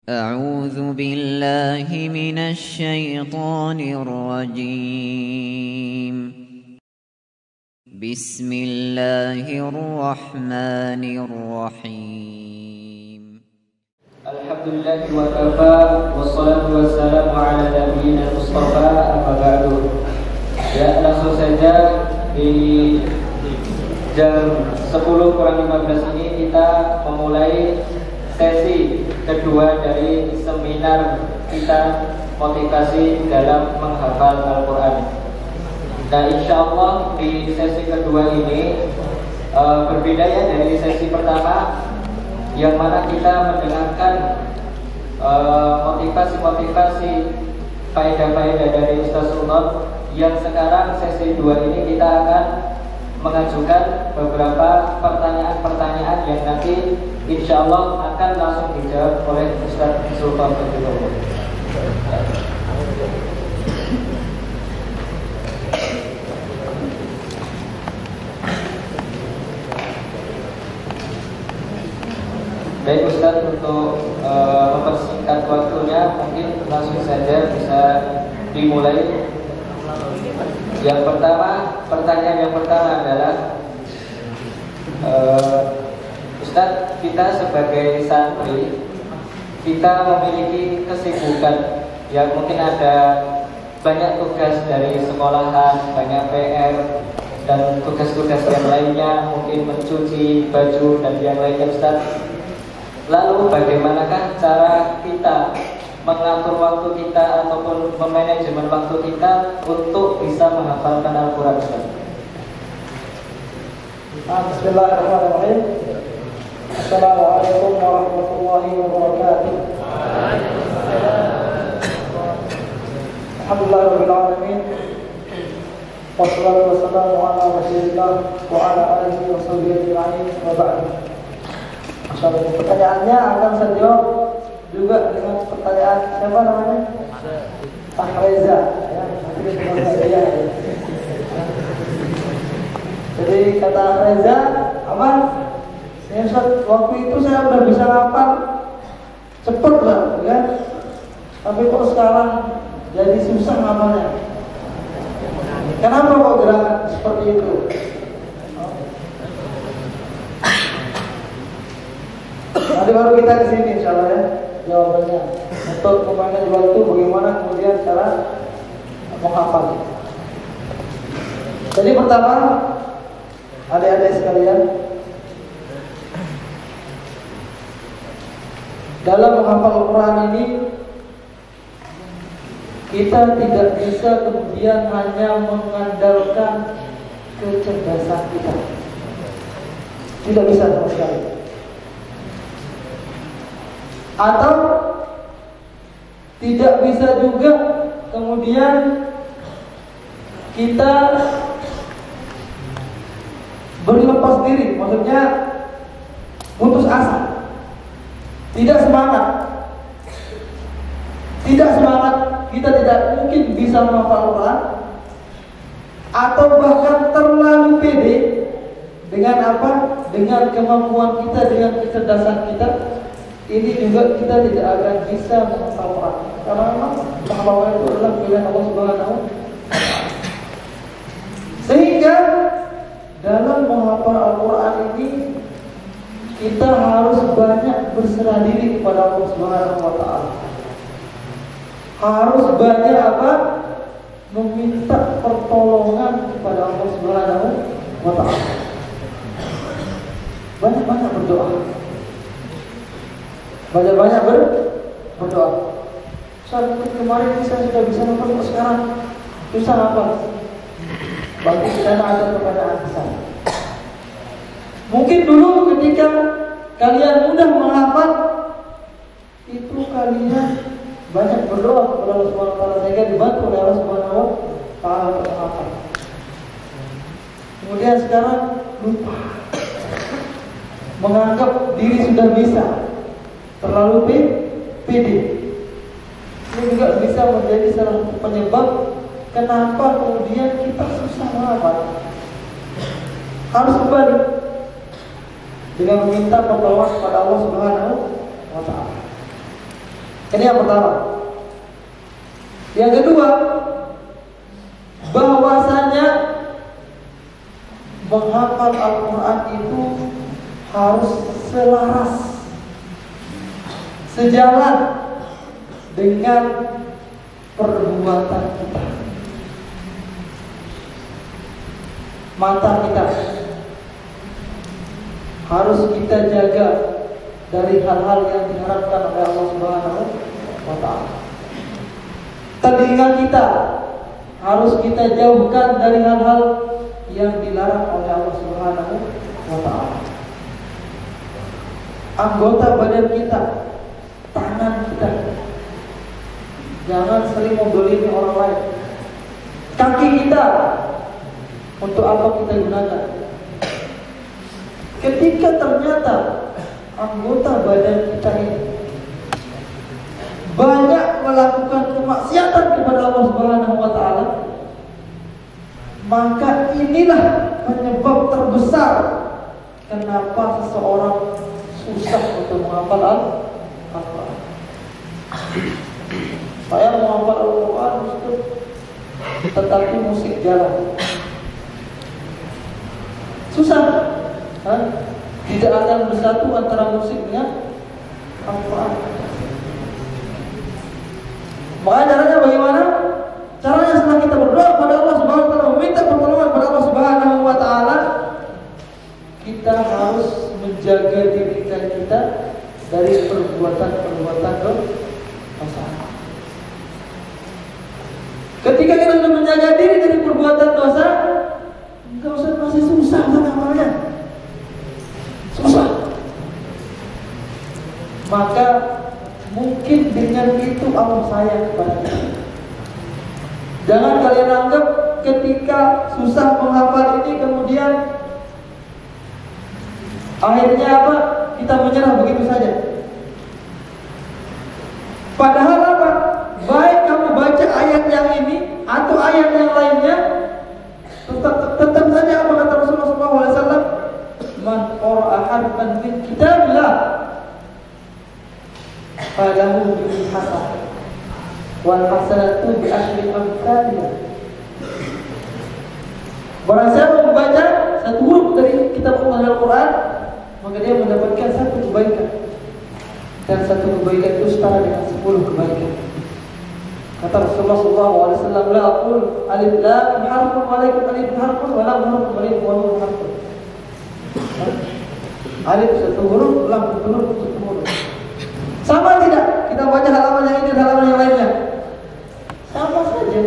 أعوذ بالله من الشيطان الرجيم. بسم الله الرحمن الرحيم. الحمد لله وكفى والصلاة والسلام على نبينا المصطفى أما بعد. Ya, langsung saja di jam 10:15 ini kita memulai sesi kedua dari seminar kita motivasi dalam menghafal Al-Quran. Nah, insya Allah di sesi kedua ini berbeda ya dari sesi pertama, yang mana kita mendengarkan motivasi-motivasi faedah-faedah dari Ustaz Sultan. Yang sekarang sesi 2 ini kita akan mengajukan beberapa pertanyaan-pertanyaan yang nanti insya Allah akan langsung dijawab oleh Ustaz Sultan Fadilullah. Baik Ustaz, untuk mempersingkat waktunya mungkin langsung saja bisa dimulai. Yang pertama, pertanyaan yang pertama adalah Ustaz, kita sebagai santri, kita memiliki kesibukan yang mungkin ada banyak tugas dari sekolahan, banyak PR dan tugas-tugas yang lainnya, mungkin mencuci baju dan yang lainnya Ustaz. Lalu bagaimanakah cara kita mengatur waktu kita ataupun memanajemen waktu kita untuk bisa menghafalkan Al-Quran Ustaz? Bismillahirrahmanirrahim. Assalamualaikum warahmatullahi wabarakatuh. Alhamdulillahirabbil alamin. Wassalatu wassalamu ala Rasulillah wa ala alihi wa sahbihi ajma'in wa ba'd. Pertanyaannya akan saya jawab juga dengan pertanyaan siapa namanya? Pak Reza ya. Jadi kata Reza, apa? Ya, waktu itu saya udah bisa ngapal cepet lah, ya. Tapi kok sekarang jadi susah ngapalnya. Kenapa kok gerakan seperti itu? Nanti baru kita kesini insya Allah ya jawabannya. Untuk memanage waktu bagaimana kemudian cara menghafal. Jadi pertama, adik-adik sekalian, dalam menghafal Al-Quran ini kita tidak bisa kemudian hanya mengandalkan kecerdasan kita. Tidak bisa sama sekali. Atau tidak bisa juga kemudian kita berlepas diri, maksudnya putus asa, tidak semangat, kita tidak mungkin bisa menghafal Al-Quran, atau bahkan terlalu pede dengan apa? Dengan kemampuan kita, dengan kecerdasan kita. Ini juga kita tidak akan bisa menghafal Al-Quran, karena memang menghafal itu adalah pilihan Allah Subhanahu wa Ta'ala. Sehingga dalam menghafal Al-Quran ini kita harus banyak berserah diri kepada Allah Subhanahu wa Ta'ala. Harus banyak apa? Meminta pertolongan kepada Allah Subhanahu wa Ta'ala. Banyak-banyak berdoa. Banyak-banyak berdoa. Saat kemarin saya sudah bisa nonton, sekarang susah apa? Bagi kita ada pertanyaan besar. Mungkin dulu ketika kalian mudah menghafal, itu kalian banyak berdoa kepada Allah Subhanahu wa Ta'ala sehingga dibantu oleh Allah Subhanahu wa Ta'ala untuk menghafal. Kemudian sekarang lupa, menganggap diri sudah bisa, terlalu pede. Ini juga bisa menjadi salah satu penyebab kenapa kemudian kita susah menghafal. Harus kembali dengan meminta pertolongan kepada Allah Subhanahu wa Ta'ala. Ini yang pertama. Yang kedua, bahwasanya menghafal Al-Quran itu harus selaras, sejalan dengan perbuatan kita. Mata kita harus kita jaga dari hal-hal yang diharapkan oleh Allah Subhanahu wa Ta'ala. Telinga kita harus kita jauhkan dari hal-hal yang dilarang oleh Allah Subhanahu wa Ta'ala. Anggota badan kita, tangan kita, jangan sering membelini orang lain. Kaki kita, untuk apa kita gunakan? Ketika ternyata anggota badan kita ini banyak melakukan kemaksiatan kepada Allah Subhanahu wa Ta'ala, maka inilah penyebab terbesar kenapa seseorang susah untuk menghafal Al-Quran. Saya menghafal Al-Quran tetapi musik jalan, susah. Tidak akan bersatu antara musik dengan Al-Quran. Maka caranya bagaimana? Caranya setelah kita berdoa kepada Allah Subhanahu wa Ta'ala, meminta pertolongan kepada Allah Subhanahu wa Ta'ala, kita harus menjaga diri kita dari perbuatan-perbuatan dosa. Ketika kita sudah menjaga diri dari perbuatan dosa, enggak usah masih susah kan amalnya. Susah. Maka mungkin dengan itu Allah sayang kepada kita. Jangan kalian anggap ketika susah menghafal ini kemudian akhirnya apa? Kita menyerah begitu saja. Padahal apa? Baik kamu baca ayat yang ini atau ayat yang lainnya, tetap saja apa kata Rasulullah SAW, man qara'a harfan min kitabillah falahu bihi hasanah wal hasanatu bi asyri amsalihha. Barang siapa membaca satu huruf dari kitab Al-Quran, maka dia mendapatkan satu kebaikan, dan satu kebaikan itu setara dengan 10 kebaikan. Kata Rasulullah SAW, la aqul alif lam harfun wa alif alif harfun wa lam harfun wa alif wa lam harfun. Alif satu huruf, lam satu huruf, satu huruf. Sama tidak? Kita baca halaman yang ini dan halaman yang lainnya. Sama saja.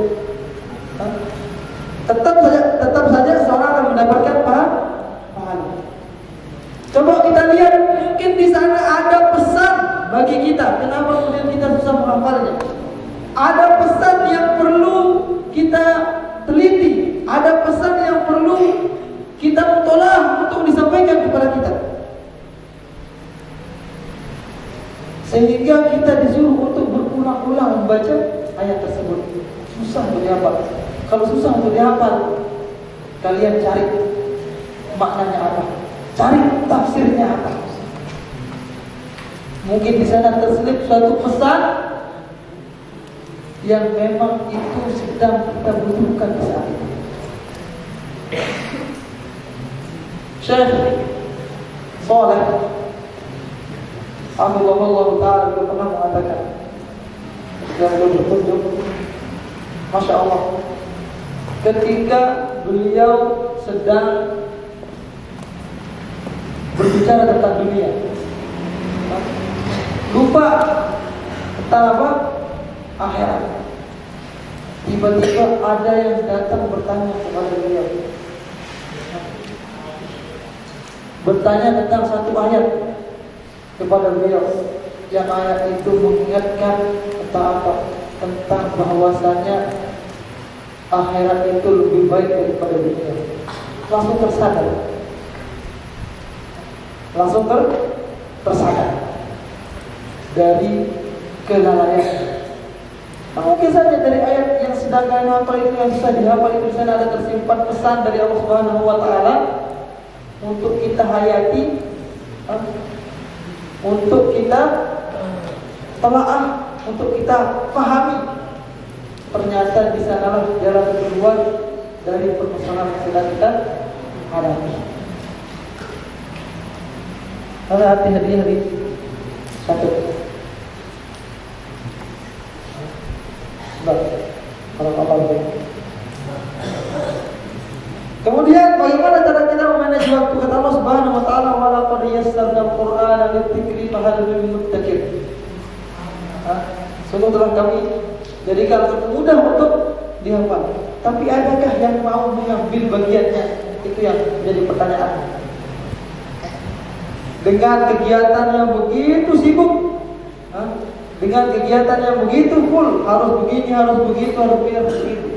Tetap saja seorang akan mendapatkan pahala. Coba kita lihat, mungkin di sana ada pesan bagi kita. Kenapa kemudian kita susah menghafalnya? Ada pesan yang perlu kita teliti. Ada pesan yang perlu kita mutolak untuk disampaikan kepada kita. Sehingga kita disuruh untuk berulang-ulang membaca ayat tersebut. Susah untuk dihafal. Kalau susah untuk dihafal, kalian cari maknanya apa, cari tafsirnya apa. Mungkin di sana terselip suatu pesan yang memang itu sedang kita butuhkan di saat ini. Syekh Saleh Allah Ta'ala pernah mengatakan, yang bertunjuk, Masya Allah, ketika beliau sedang berbicara tentang dunia, lupa tentang apa? Akhirat. Tiba-tiba ada yang datang bertanya kepada beliau, bertanya tentang satu ayat kepada beliau, yang ayat itu mengingatkan tentang apa? Tentang bahwasanya akhirat itu lebih baik daripada dunia. Langsung tersadar, tersadar dari kelalaian. Mungkin saja dari ayat yang sedang kalian hafal itu, yang bisa dihafal itu, di sana ada tersimpan pesan dari Allah Subhanahu wa Ta'ala untuk kita hayati, untuk kita telaah untuk kita pahami. Ternyata di sanalah jalan keluar dari permasalahan yang sedang kita hadapi. Hati hadis satu. Kalau apa? Kemudian bagaimana cara kita memanage waktu? Kata Allah Subhanahu wa taala, "Wa laqad yassarna al-Qur'ana lit-dzikri fahal min muddakir." Sungguh telah kami jadikan mudah untuk dihafal. Tapi adakah yang mau mengambil bagiannya? Itu yang menjadi pertanyaan. Dengan kegiatan yang begitu sibuk, dengan kegiatan yang begitu full, harus begini, harus begitu, harus begini, harus begitu.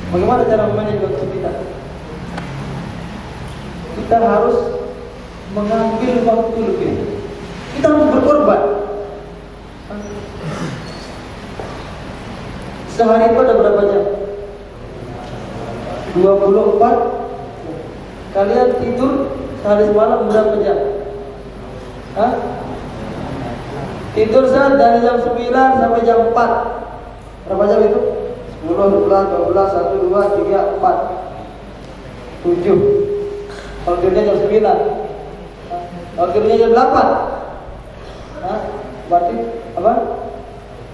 Bagaimana cara memanage waktu kita? Kita harus mengambil waktu lebih. Kita harus berkorban. Sehari itu ada berapa jam? 24. Kalian tidur sehari semalam berapa jam? Tidur dari jam 9 sampai jam 4. Berapa jam itu? 10, 11, 12, 1, 2, 3, 4, 7. Kalau tidurnya jam 9, kalau tidurnya jam 8, berarti apa?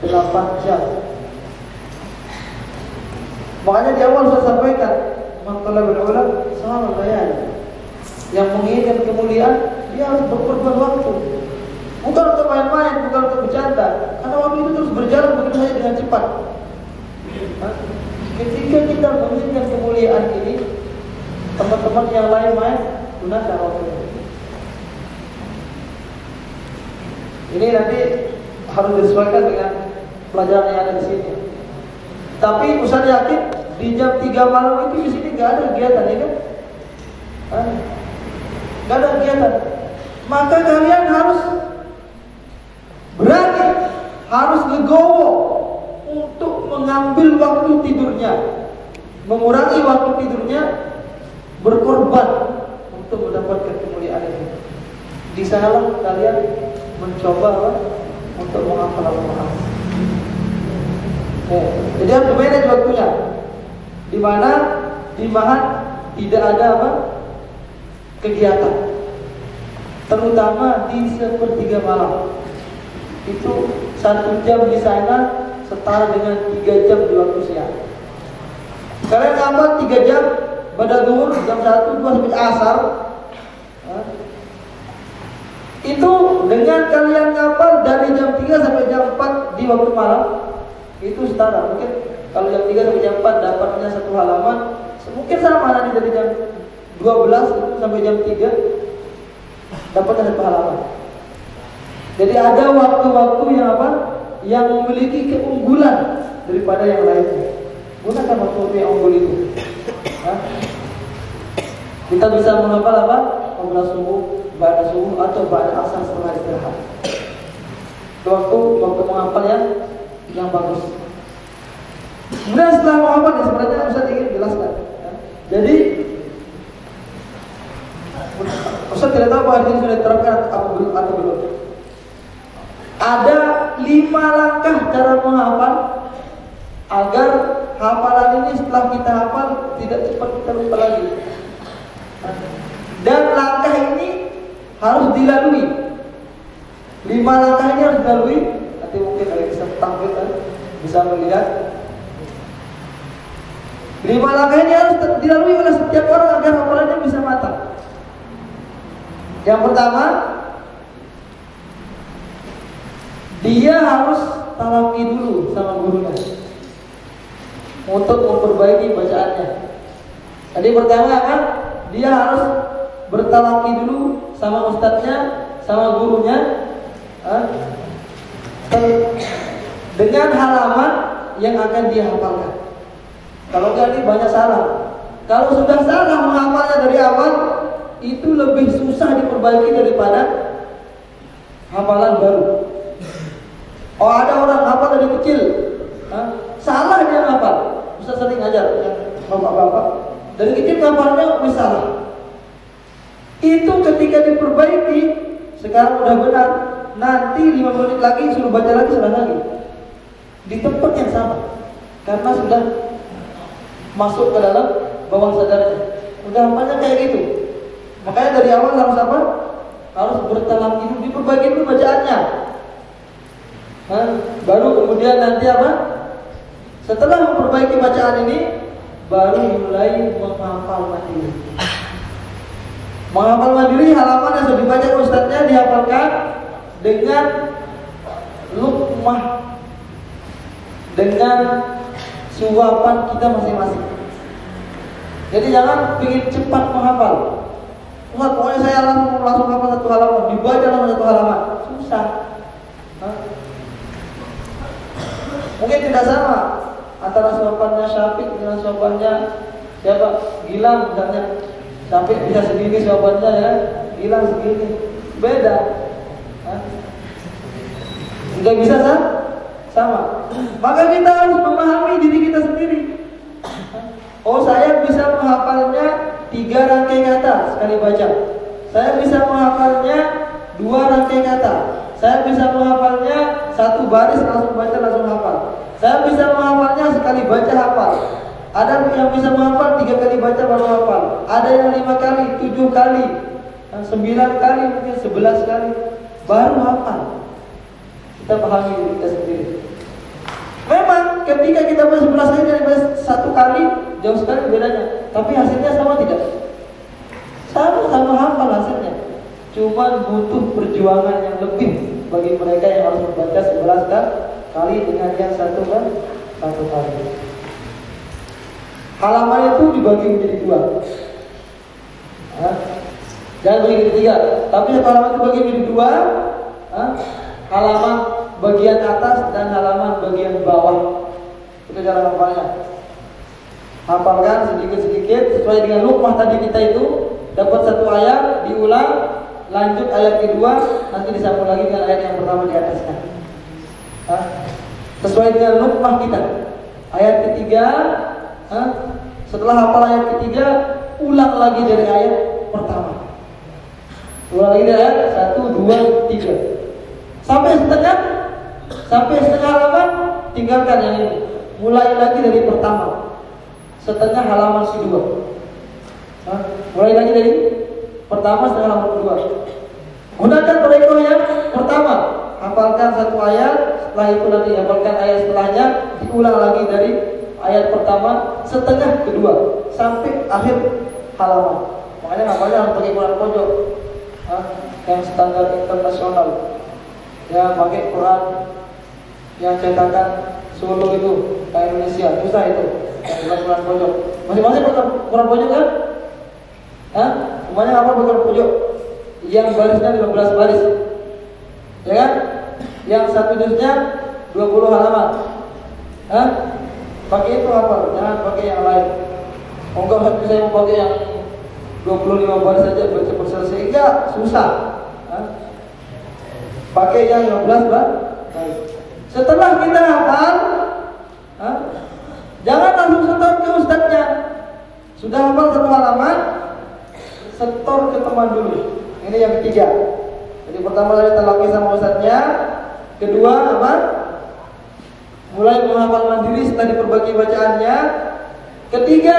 8 jam. Makanya di awal saya sampaikan, Mathalabul ulama sahabat bayar. Yang menginginkan kemuliaan, dia harus berkorban waktu. Bukan untuk main-main, bukan untuk bercanda. Karena waktu itu terus berjalan begitu saja dengan cepat. Ketika kita menginginkan kemuliaan ini, teman-teman yang lain main, gunakan waktu ini. Ini nanti harus disesuaikan dengan pelajaran yang ada di sini. Tapi Ustaz yakin di jam 3 malam itu di sini nggak ada kegiatan, ya kan? Nggak ada kegiatan. Maka kalian harus berani, harus legowo untuk mengambil waktu tidurnya, mengurangi waktu tidurnya, berkorban untuk mendapatkan kemuliaan itu. Di sanalah kalian mencoba untuk menghafal Al-Quran. Jadi harus dimanage waktunya, di mana tidak ada kegiatan, terutama di sepertiga malam. Itu 1 jam di sana setara dengan 3 jam di waktu siang. Kalian ngapal 3 jam pada zuhur jam 1, 2 sampai asar. Itu dengan kalian ngapal dari jam 3 sampai jam 4 di waktu malam, itu setara. Mungkin kalau jam 3 sampai jam 4 dapatnya 1 halaman, mungkin sama nanti dari jam 12 sampai jam 3 dapatnya 1 halaman. Jadi ada waktu-waktu yang memiliki keunggulan daripada yang lainnya. Gunakan waktu yang unggul itu. Kita bisa menghafal qabla subuh, ba'da subuh, atau ba'da asar setelah istirahat. Waktu menghafal yang bagus. Kemudian setelah menghafal, sebenarnya Ustaz ingin jelaskan. Jadi Ustaz tidak tahu bahwa ini sudah diterapkan atau belum. Ada 5 langkah cara menghafal agar hafalan ini setelah kita hafal tidak cepat kita lupa lagi. Dan langkah ini harus dilalui. 5 langkah ini harus dilalui. Nanti mungkin ada bisa tampilkan, bisa melihat. 5 langkah ini harus dilalui oleh setiap orang agar hafalannya bisa matang. Yang pertama, dia harus talaki dulu sama gurunya untuk memperbaiki bacaannya. Jadi pertama dia harus bertalaki dulu sama ustadznya, sama gurunya, dengan halaman yang akan dia hafalkan. Kalau enggak ini banyak salah. Kalau sudah salah menghafalnya dari awal, itu lebih susah diperbaiki daripada hafalan baru. Oh, ada orang hafal dari kecil, salah dia hafal. Ustaz sering ngajar bapak-bapak dari kecil hafalnya salah. Itu ketika diperbaiki, sekarang udah benar, nanti 5 menit lagi suruh baca lagi lagi di tempat yang sama, karena sudah masuk ke dalam bawah sadarnya. Udah hafalnya kayak gitu. Makanya dari awal harus apa? Harus bertalang hidup, diperbaiki dulu bacaannya. Baru kemudian nanti apa? Setelah memperbaiki bacaan ini, baru mulai menghafal mandiri. Menghafal mandiri, halaman yang sudah dibaca ustadznya dihafalkan dengan lukmah, dengan suapan kita masing-masing. Jadi jangan ingin cepat menghafal. Ustaz, pokoknya saya langsung hafal 1 halaman, dibaca dalam 1 halaman. Susah. Mungkin tidak sama antara suapannya Syafiq dengan suapannya siapa? Gilang misalnya. Syafiq bisa segini suapannya ya, Gilang segini. Beda. Tidak bisa sama. Maka kita harus memahami diri kita sendiri. Oh, saya bisa menghafalnya 3 rangkai kata sekali baca. Saya bisa menghafalnya 2 rangkai kata. Saya bisa menghafalnya 1 baris langsung baca langsung hafal. Saya bisa menghafalnya sekali baca hafal. Ada yang bisa menghafal 3 kali baca baru hafal. Ada yang 5 kali, 7 kali, 9 kali, mungkin 11 kali baru hafal. Kita pahami diri kita sendiri. Memang ketika kita baca 11 kali dan baca 1 kali jauh sekali bedanya. Tapi hasilnya sama tidak? Sama hafal hasilnya. Cuma butuh perjuangan yang lebih bagi mereka yang harus membaca 11 kali dengan yang 1 kali. Halaman itu dibagi menjadi 2. Jangan bagi menjadi 3. Tapi halaman itu dibagi menjadi 2. Halaman bagian atas dan halaman bagian bawah. Itu cara hafalnya. Hafalkan sedikit-sedikit sesuai dengan lukmah tadi kita itu. Dapat 1 ayat, diulang, lanjut ayat kedua, nanti disambung lagi dengan ayat yang pertama di atasnya. Sesuai dengan lukmah kita. Ayat ketiga, setelah hafal ayat ketiga, ulang lagi dari ayat pertama. Ulang lagi dari ayat 1, 2, 3 sampai setengah halaman, tinggalkan yang ini. Mulai lagi dari pertama, setengah halaman kedua. Mulai lagi dari pertama, setengah halaman kedua. Gunakan toriko yang pertama, hafalkan 1 ayat, setelah itu nanti hafalkan ayat setelahnya, diulang lagi dari ayat pertama, setengah kedua, sampai akhir halaman. Makanya ngapalnya harus pakai Quran pojok, yang standar internasional. Ya, pakai Quran yang cetakan Solo itu, kayak Indonesia, susah itu. Bukan Quran pojok. Masing-masing Quran pojok kan? Semuanya apa Quran pojok? Yang barisnya 15 baris. Ya kan? Yang 1 juznya 20 halaman. Pakai itu apa? Jangan pakai yang lain. Enggak satu saya mau pakai yang 25 baris saja baca selesai. Enggak, susah. Pakai yang 15 baris. Setelah kita hafal, jangan langsung setor ke ustadznya. Sudah hafal 1 halaman, setor ke teman dulu. Ini yang ketiga. Jadi pertama kali talaki sama ustadznya, kedua apa? Mulai menghafal mandiri setelah diperbaiki bacaannya. Ketiga,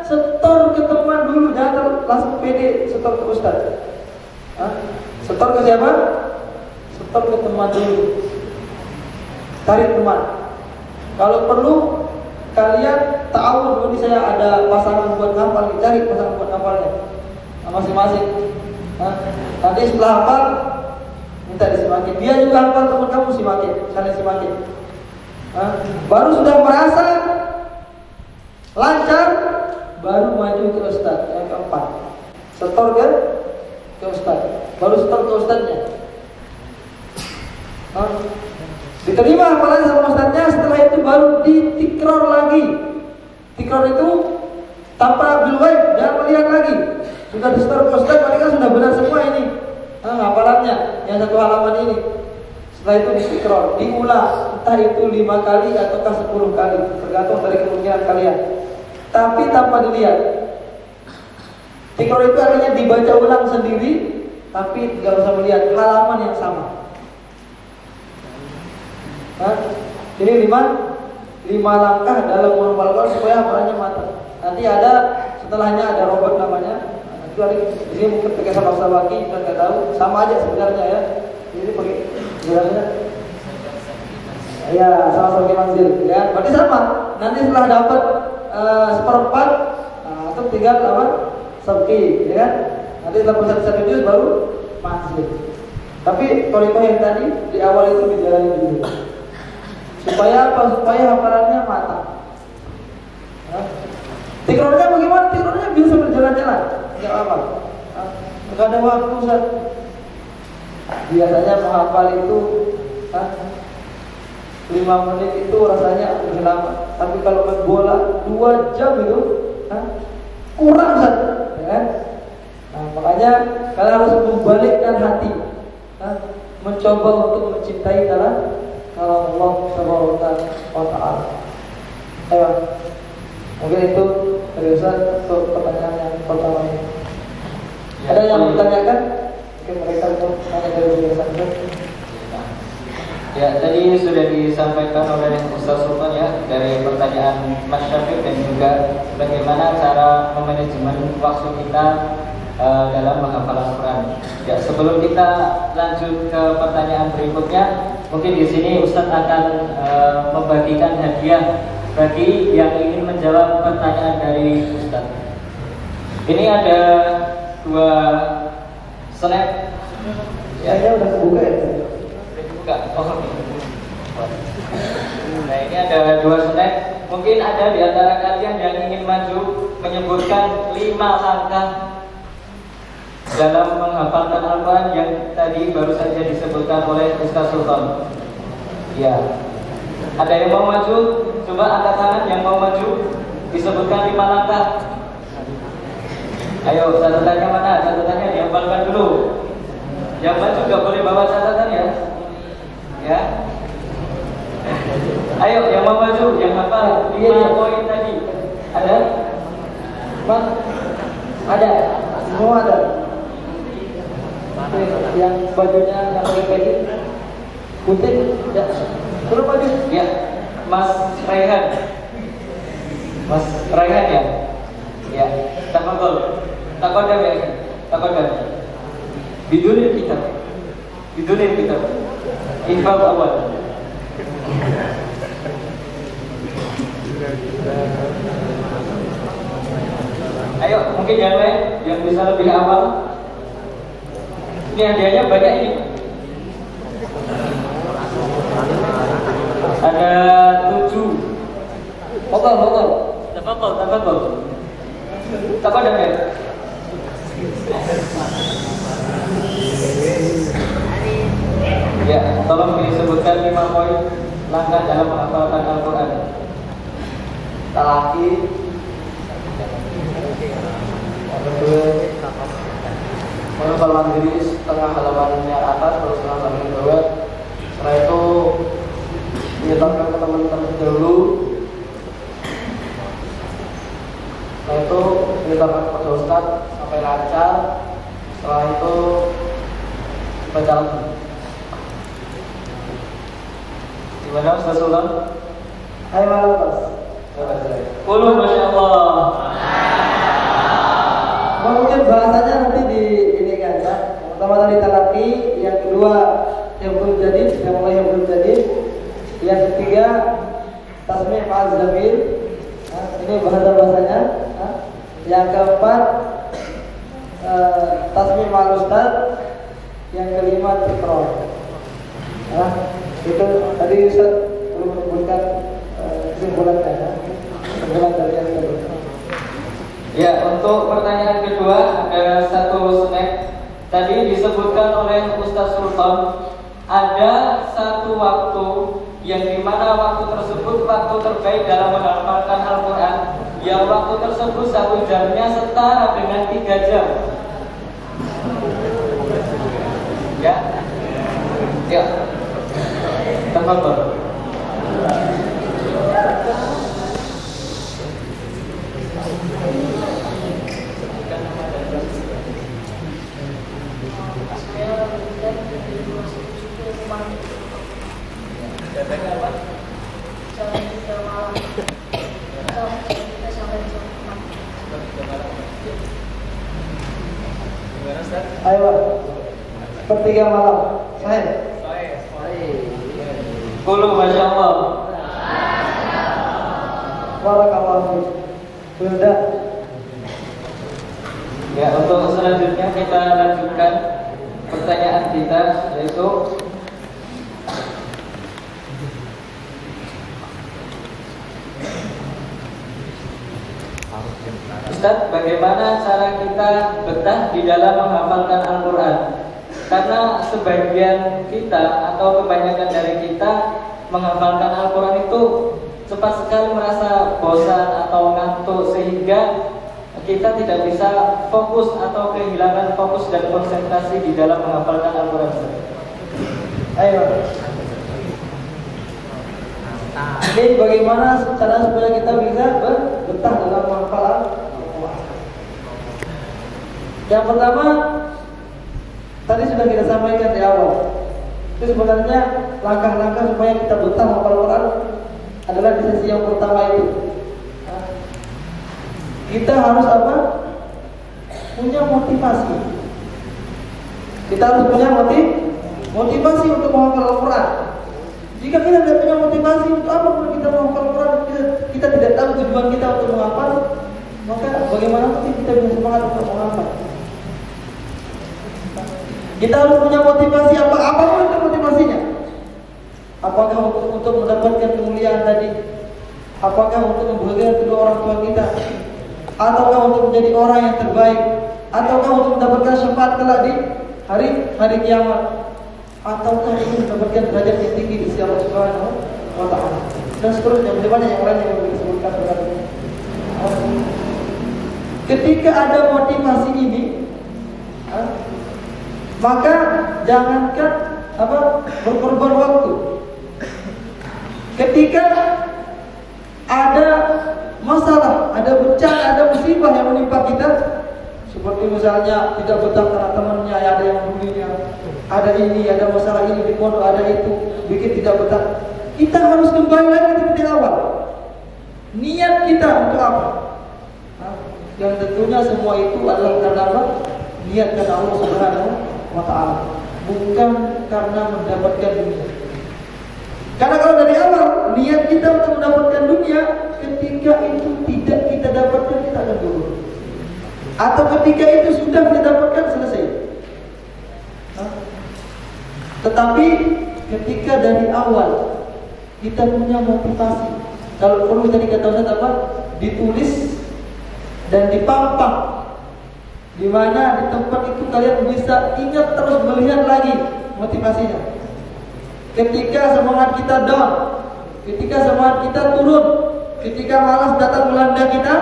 setor ke teman dulu, jangan langsung pede setor ke ustadz. Setor ke siapa? Setor ke teman dulu. Tarik teman. Kalau perlu kalian tahu dulu saya ada pasangan buat hafal, cari pasangan buat hafalnya masing-masing. Nanti setelah hafal minta disimakin. Dia juga hafal, teman kamu simakin, saling simakin. Baru sudah merasa lancar, baru maju ke ustadz. Yang keempat, setor ke ustadz. Baru setor ke ustadznya. Diterima hafalannya sama ustadznya. Setelah itu baru ditikror lagi. Tikror itu tanpa bilwaib, jangan melihat lagi. Sudah disetor ke ustadz, mereka sudah benar semua ini hafalannya yang 1 halaman ini. Setelah itu ditikror, diulang, entah itu 5 kali ataukah 10 kali, tergantung dari kemungkinan kalian. Tapi tanpa dilihat. Tikror itu artinya dibaca ulang sendiri, tapi tidak usah melihat halaman yang sama. Hah? Ini lima langkah dalam menghafal supaya hafalannya matang. Nanti ada setelahnya ada robot namanya. Nanti di sini mungkin pakai sama Sabaki, kita nggak tahu. Sama aja sebenarnya ya. Jadi pakai sebenarnya. Ya, sama sebagai manzil. Ya, berarti sama. Nanti setelah dapat seperempat, atau tinggal apa? Sabki, ya kan? Nanti setelah satu juz baru manzil. Tapi kalau yang tadi di awal itu dijalani dulu. Supaya apa? Supaya hafalannya matang. Tikrornya bagaimana? Tikrornya bisa berjalan-jalan, nggak apa. Nggak ada waktu Ustaz. Biasanya menghafal itu 5 menit itu rasanya lebih lama. Tapi kalau main bola 2 jam itu kurang Ustaz, ya kan? Nah, makanya kalian harus membalikkan hati, mencoba untuk mencintai kalau Allah Subhanahu wa Ta'ala. Ayo, mungkin itu dari Ustaz untuk pertanyaan yang pertama ini. Ada yang bertanyakan? Mungkin mereka untuk tanya dari Ustaz. Ya, tadi sudah disampaikan oleh Ustaz Sultan ya dari pertanyaan Mas Syafiq dan juga bagaimana cara memanajemen waktu kita dalam menghafal Al-Quran. Ya, sebelum kita lanjut ke pertanyaan berikutnya, mungkin di sini Ustaz akan membagikan hadiah bagi yang ingin menjawab pertanyaan dari Ustaz. Ini ada 2 snap. Ya, udah kebuka ya. Buka. Oh. Nah, ini ada 2 snack. Mungkin ada di antara kalian yang ingin maju menyebutkan 5 langkah dalam menghafalkan Al-Quran yang tadi baru saja disebutkan oleh Ustaz Sultan. Ya. Ada yang mau maju? Coba angkat tangan yang mau maju. Disebutkan 5 langkah. Ayo, catatannya mana? Catatannya dihafalkan dulu. Yang maju gak boleh bawa catatan ya. Ya. Ayo yang mau maju, yang hafal 5 poin tadi. Ada? Bang, ada. Semua ada. Yang bajunya yang pakai peci putih, ya. Belum maju. Ya. Mas Raihan. Mas Raihan ya. Ya. Tafadhol. Taqaddam ya. Taqaddam. Bidulil kitab. Bidulil kitab. Infal awal. Ayo, mungkin yang lain yang bisa lebih awal. Ini hadiahnya banyak ini. Ada 7. Tafadhol. Taqaddam ya. Ya, tolong disebutkan 5 poin langkah dalam menghafalkan Al-Quran. Talaki. Menghafal mandiri setengah halamannya atas, terus setengah halaman bawah. Setelah itu menyetorkan ke teman-teman dahulu. Setelah itu menyetorkan kepada Ustaz sampai lancar. Setelah itu baca lagi. Gimana Ustaz Sultan? Hai malam Mas. Qulu Masya Allah. Mungkin bahasanya nanti di ini kan ya. Yang pertama tadi talaki, yang kedua yang belum jadi, yang mulai yang belum jadi, yang ketiga tasmi' ma'az zamir. Nah, ini bahasanya. Nah, yang keempat tasmi' ma'al ustaz. Yang kelima tikror. Nah, itu tadi Ustaz belum menyebutkan kesimpulannya ya. Kesimpulan dari yang tadi. Ya, untuk pertanyaan kedua ada 1 snack. Tadi disebutkan oleh Ustaz Sultan ada 1 waktu yang dimana waktu tersebut waktu terbaik dalam menghafalkan Al-Quran. Yang waktu tersebut 1 jamnya setara dengan 3 jam. Ya. Ya. Tafadhol. Ayo, sepertiga malam. Saya. Kulu Masya Allah. Barakallahu. Sudah. Ya, untuk selanjutnya kita lanjutkan pertanyaan kita, yaitu Ustaz, bagaimana cara kita betah di dalam menghafalkan Al-Quran? Karena sebagian kita atau kebanyakan dari kita menghafalkan Al-Quran itu cepat sekali merasa bosan atau ngantuk, sehingga kita tidak bisa fokus atau kehilangan fokus dan konsentrasi di dalam menghafalkan Al-Quran. Ayo. Ini bagaimana cara supaya kita bisa betah dalam menghafal Al-Quran? Yang pertama, tadi sudah kita sampaikan di awal. Itu sebenarnya langkah-langkah supaya kita betah menghafal Al-Quran adalah di sesi yang pertama itu. Kita harus apa? Punya motivasi. Kita harus punya motivasi untuk menghafal Al-Quran. Jika kita tidak punya motivasi, untuk apa pun kita menghafal Al-Quran, kita tidak tahu tujuan kita untuk menghafal, maka bagaimana mungkin kita bisa semangat untuk menghafal? Kita harus punya motivasi apapun itu motivasinya. Apakah untuk mendapatkan kemuliaan tadi? Apakah untuk membahagiakan kedua orang tua kita? Ataukah untuk menjadi orang yang terbaik? Ataukah untuk mendapatkan syafaat kelak di hari kiamat? Ataukah ingin mendapatkan derajat yang tinggi di sisi Allah Subhanahu wa Ta'ala? Dan seterusnya, bagaimana yang lain yang disebutkan berikutnya. Ketika ada motivasi ini, maka jangankan berkorban waktu. Ketika ada masalah, ada bencana, ada musibah yang menimpa kita, seperti misalnya tidak betah karena temannya ada yang bulinya, ada ini, ada masalah ini di pondok, ada itu, bikin tidak betah. Kita harus kembali lagi seperti awal. Niat kita untuk apa? Yang tentunya semua itu adalah karena apa? Niat karena Allah Subhanahu wa Ta'ala, bukan karena mendapatkan dunia. Karena kalau dari awal niat kita untuk mendapatkan dunia, ketika itu tidak kita dapatkan, kita akan gugur. Atau ketika itu sudah kita dapatkan, selesai. Tetapi ketika dari awal kita punya motivasi, kalau perlu tadi kata Ustaz apa? Ditulis dan dipampang, di mana di tempat itu kalian bisa ingat terus melihat lagi motivasinya. Ketika semangat kita down, ketika semangat kita turun, ketika malas datang melanda kita,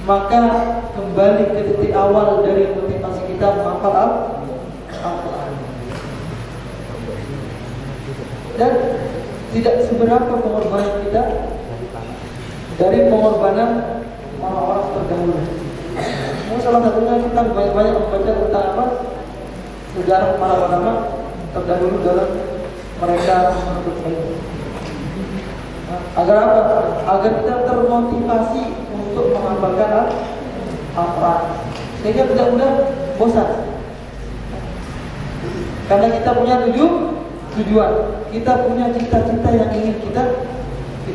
maka kembali ke titik awal dari motivasi kita menghafal Al-Quran. Dan tidak seberapa pengorbanan kita dari pengorbanan orang-orang terdahulu. Salah satunya kita banyak membaca tentang apa? Sejarah para ulama terdahulu dalam mereka menuntut ilmu. Agar apa? Agar kita termotivasi untuk menghafalkan Al-Quran, sehingga tidak mudah bosan. Karena kita punya tujuan, kita punya cita-cita yang ingin kita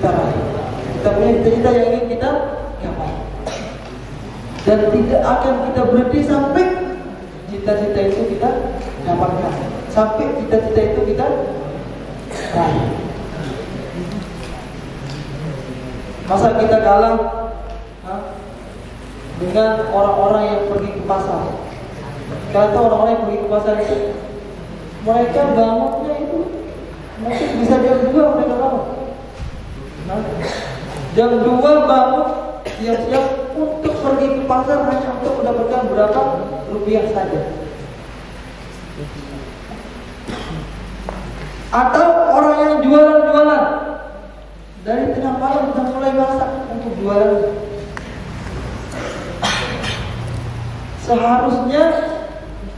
raih, kita punya cita-cita yang ingin kita capai, dan tidak akan kita berhenti sampai cita-cita itu kita dapatkan, sampai cita-cita itu kita raih. Masa kita kalah dengan orang-orang yang pergi ke pasar? Kalian tahu orang-orang yang pergi ke pasar itu, mereka bangunnya itu mungkin bisa jam 2 mereka bangun. Jam 2 bangun, siap-siap untuk pergi ke pasar hanya untuk mendapatkan berapa rupiah saja. Atau orang yang jualan-jualan, dari tengah malam sudah mulai masak untuk jualan. Seharusnya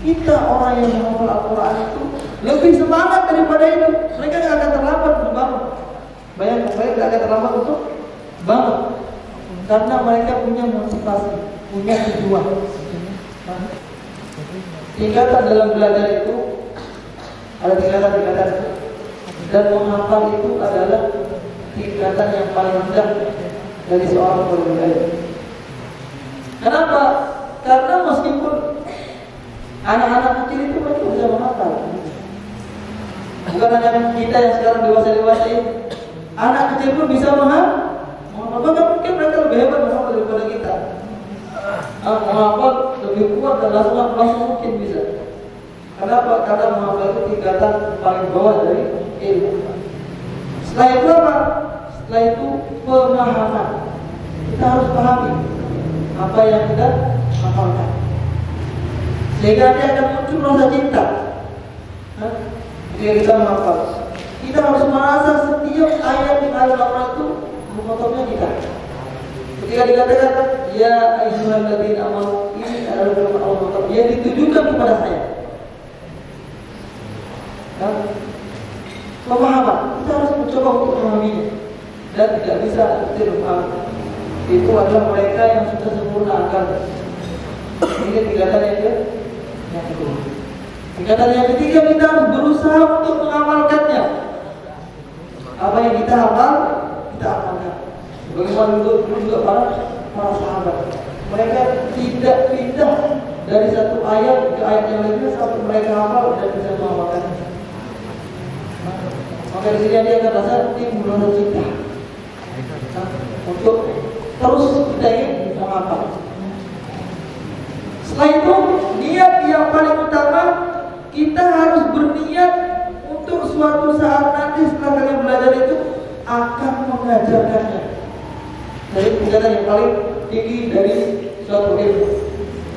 kita orang yang menghafal Al-Quran itu lebih semangat daripada itu. Mereka nggak akan terlambat untuk bangun. Bayangkan, mereka nggak akan terlambat untuk bangun karena mereka punya motivasi, punya tujuan. Tingkatan dalam belajar itu ada tingkatan-tingkatan, dan menghafal itu adalah tingkatan yang paling rendah dari seorang pembelajar. Kenapa? Karena meskipun anak-anak kecil itu mereka bisa menghafal, bukan hanya kita yang sekarang dewasa ini, anak kecil pun bisa menghafal. Bahkan mungkin mereka lebih hebat menghafal daripada kita. Menghafal lebih kuat dan langsung mungkin bisa. Kenapa? Karena menghafal itu tingkatan paling bawah dari ilmu. Setelah itu apa? Setelah itu pemahaman. Kita harus pahami apa yang kita hafalkan, sehingga nanti akan muncul rasa cinta. Ketika kita menghafal, kita harus merasa setiap ayat di Al-Quran itu memotongnya kita. Ketika dikatakan ya ayyuhalladzina amanu, ini adalah firman Allah yang ditujukan kepada saya. Pemahaman, kita harus mencoba untuk memahaminya dan tidak bisa terpahami. Itu adalah mereka yang sudah sempurna akal. Ini tingkatan yang kedua. Tingkatan yang ketiga, kita harus berusaha untuk mengamalkannya. Apa yang kita hafal, kita amalkan. Bagaimana dulu juga para sahabat, mereka tidak pindah dari satu ayat ke ayat yang lainnya sampai mereka hafal dan bisa mengamalkannya. Maka di sini dia akan rasa timbul rasa cinta untuk terus kita ingin menghafal. Setelah itu, niat yang paling utama, kita harus berniat untuk suatu saat nanti setelah kalian belajar itu akan mengajarkannya. Dari tingkatan yang paling tinggi dari suatu ilmu,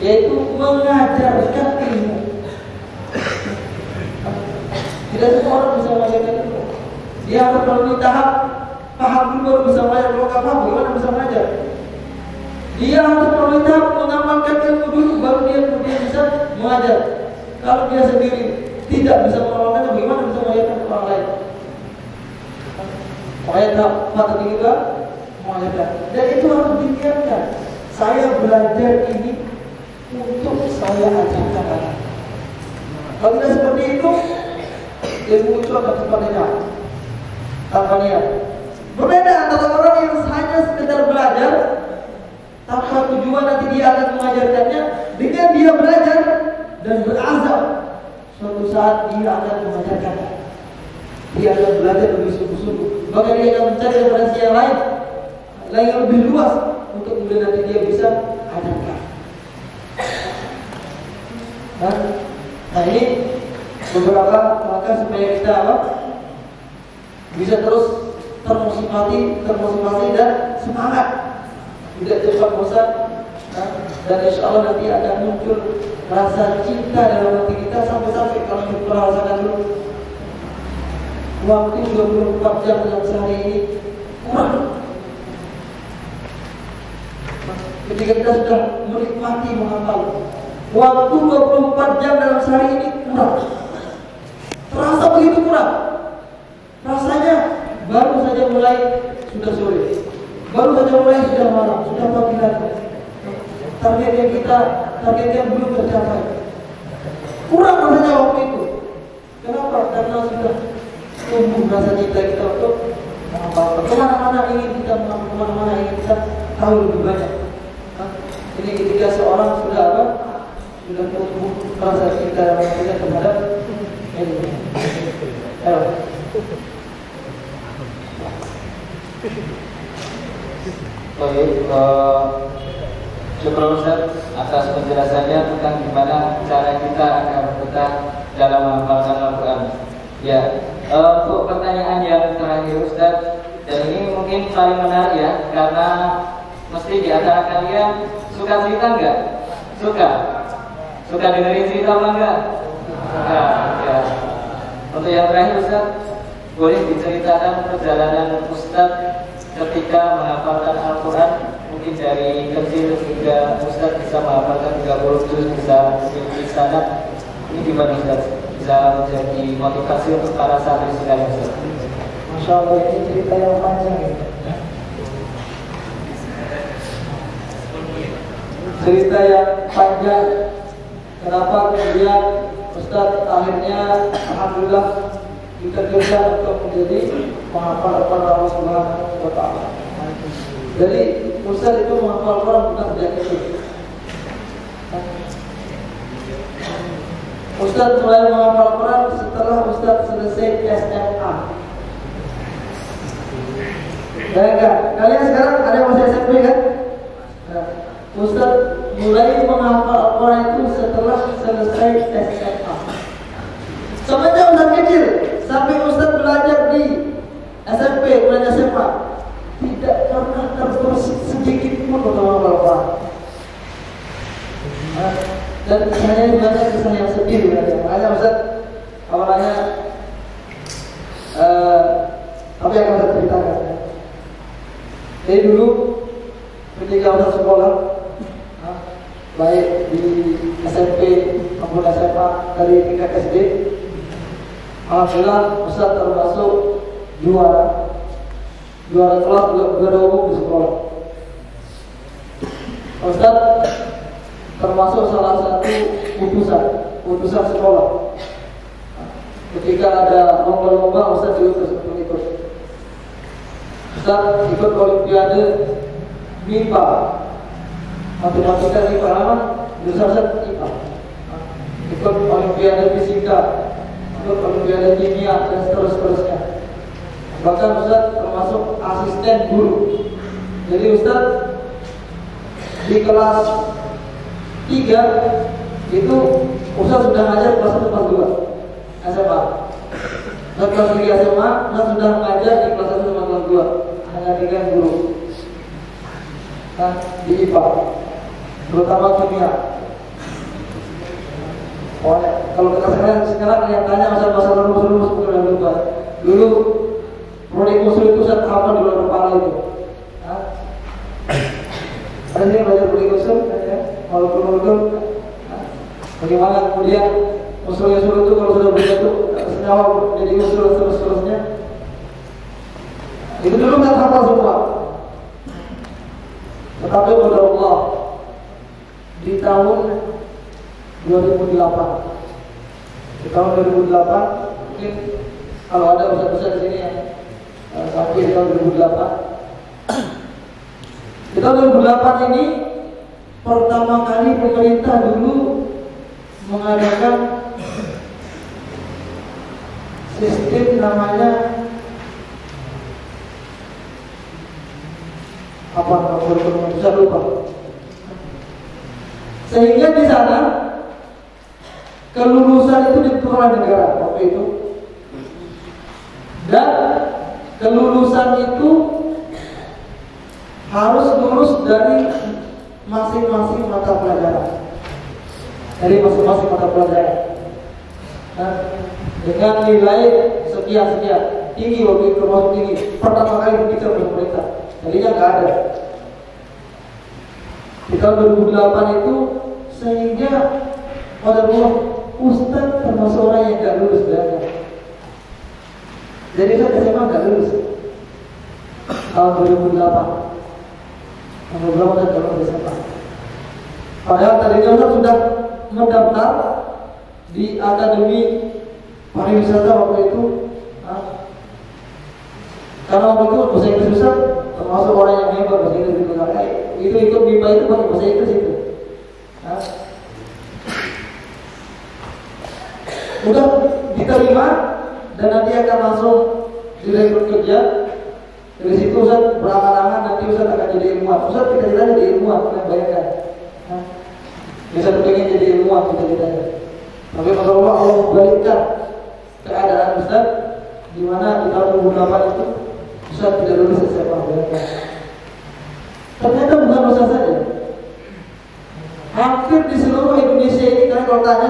yaitu mengajarkan ilmu. Tidak semua orang bisa mengajarkan ilmu. Dia harus melalui tahap paham dulu baru bisa mengajar. Kalau nggak paham, bagaimana bisa mengajar? Dia harus melalui tahap mengamalkan ilmu dulu, baru dia kemudian bisa mengajar. Kalau dia sendiri tidak bisa mengamalkannya, bagaimana bisa mengajarkan ke orang lain? Makanya tahap ketiga mengajarkan. Dan itu harus diniatkan. Saya belajar ini untuk saya ajarkan anak. Kalau tidak seperti itu, ilmu itu akan cepat hilang tanpa niat. Berbeda antara orang yang hanya sekedar belajar tanpa tujuan nanti dia akan mengajarkannya, dengan dia belajar dan berazam suatu saat dia akan mengajarkannya. Dia akan belajar lebih sungguh-sungguh, bahkan dia akan mencari referensi yang lain yang lebih luas untuk kemudian nanti dia bisa ajarkan. Nah ini beberapa maka supaya kita bisa terus termotivasi dan semangat, tidak cepat bosan, dan insya Allah nanti akan muncul rasa cinta dalam hati kita sampai kalau kita merasakan dulu waktu 24 jam dalam sehari ini kurang. Ketika kita sudah menikmati menghafal, waktu 24 jam dalam sehari ini kurang, terasa begitu kurang. Rasanya baru saja mulai sudah sore, baru saja mulai sudah malam, sudah pagi lagi. Target yang belum tercapai. Kurang rasanya waktu itu. Kenapa? Karena sudah tumbuh rasa cinta kita untuk kemana-mana ingin kita tahu lebih banyak. Jadi ketika seorang sudah sudah tumbuh rasa cinta yang kita terhadap ilmu. Baik, syukur Ustaz atas penjelasannya tentang gimana cara kita agar betah dalam menghafalkan Al-Quran. Ya, untuk pertanyaan yang terakhir Ustaz, dan ini mungkin paling menarik ya, karena mesti di antara kalian suka cerita enggak? Suka dengerin cerita apa enggak? Ya. Untuk yang terakhir Ustaz, boleh diceritakan perjalanan Ustaz ketika menghafalkan Al-Quran, mungkin dari kecil hingga Ustaz bisa menghafalkan 30 juz, bisa sanad. Ini gimana Ustaz? bisa menjadi motivasi untuk para santri sekalian. Masya Allah, ini cerita yang panjang ya. Cerita yang panjang. Kenapa kemudian Ustaz akhirnya alhamdulillah ditakdirkan untuk menjadi penghafal Al-Quran Allah Subhanahu wa Ta'ala. Jadi Ustaz itu menghafal Al-Quran bukan sejak kecil. Ustaz mulai menghafal Al-Quran setelah Ustaz selesai SMA. Bayangkan, kalian sekarang ada yang masih SMP kan? Nah, Ustaz mulai menghafal Al-Quran itu setelah selesai SMA. Semenjak Ustaz kecil sampai Ustaz belajar di SMP, belajar SMA, tidak pernah terbersih sedikit pun untuk menghafal Al-Quran. Dan kisahnya banyak kisah yang sedih belajar. Makanya Ustaz awalnya apa yang Ustaz ceritakan. Jadi dulu ketika Ustaz sekolah, baik di SMP maupun SMA dari tingkat SD, alhamdulillah Ustaz termasuk juara kelas, juara umum di sekolah. Ustaz termasuk salah satu utusan sekolah. Ketika ada lomba-lomba, Ustaz diutus untuk ikut. Ustaz ikut olimpiade MIPA, matematika MIPA aman, Ustaz IPA. Ikut olimpiade fisika, ikut olimpiade kimia dan seterusnya. Bahkan Ustaz termasuk asisten guru. Jadi Ustaz di kelas 3 itu Ustaz sudah ngajar kelas 1 kelas 2 SMA. Dan kelas 3 SMA Ustaz sudah ngajar di kelas 1 sama kelas 2, hanya dengan guru. Nah, di IPA terutama kimia. Oh, kalau kita sekarang yang tanya masalah rumus bukan lupa. Dulu proyek usul itu Ustaz apa di luar kepala itu? Ada yang belajar proyek usul, ya? Walaupun bagaimana kemudian usul-usul itu kalau sudah berjatuh senyawa jadi usul dan seterusnya. Itu dulu nggak hafal semua. Tetapi kepada Allah di tahun 2008, mungkin kalau ada ustaz-ustaz di sini yang sampai di tahun 2008. Di tahun 2008 ini pertama kali pemerintah dulu mengadakan sistem namanya apa namanya, bisa lupa. Sehingga di sana kelulusan itu ditentukan oleh negara waktu itu, dan kelulusan itu harus lulus dari masing-masing mata pelajaran. Nah, dengan nilai sekian tinggi waktu itu, termasuk tinggi. Pertama kali diberikan oleh pemerintah. Tadinya nggak ada. Di tahun 2008 itu sehingga pada Ustaz termasuk orang yang nggak lulus belajar. Jadi saya SMA nggak lulus tahun 2008. Berapa dan kalau SMA. Padahal tadinya Ustaz sudah mendaftar di Akademi Pariwisata waktu itu. Karena waktu itu bahasa Inggris Ustaz termasuk orang yang hebat bahasa Inggris itu. Itu ikut MIPA itu pakai bahasa Inggris itu. Udah diterima dan nanti akan langsung direkrut kerja. Dari situ Ustaz berangan-angan nanti Ustaz akan jadi ilmuwan. Ustaz cita-citanya jadi ilmuwan, kalian bayangkan. Bisa pengen jadi ilmuwan cita-citanya. Tapi masya Allah balikkan keadaan Ustaz di mana di tahun 2008 itu Ustaz tidak lulus SMA. Bayangkan. Ternyata bukan Ustaz saja. Hampir di seluruh Indonesia ini, kalian kalau tanya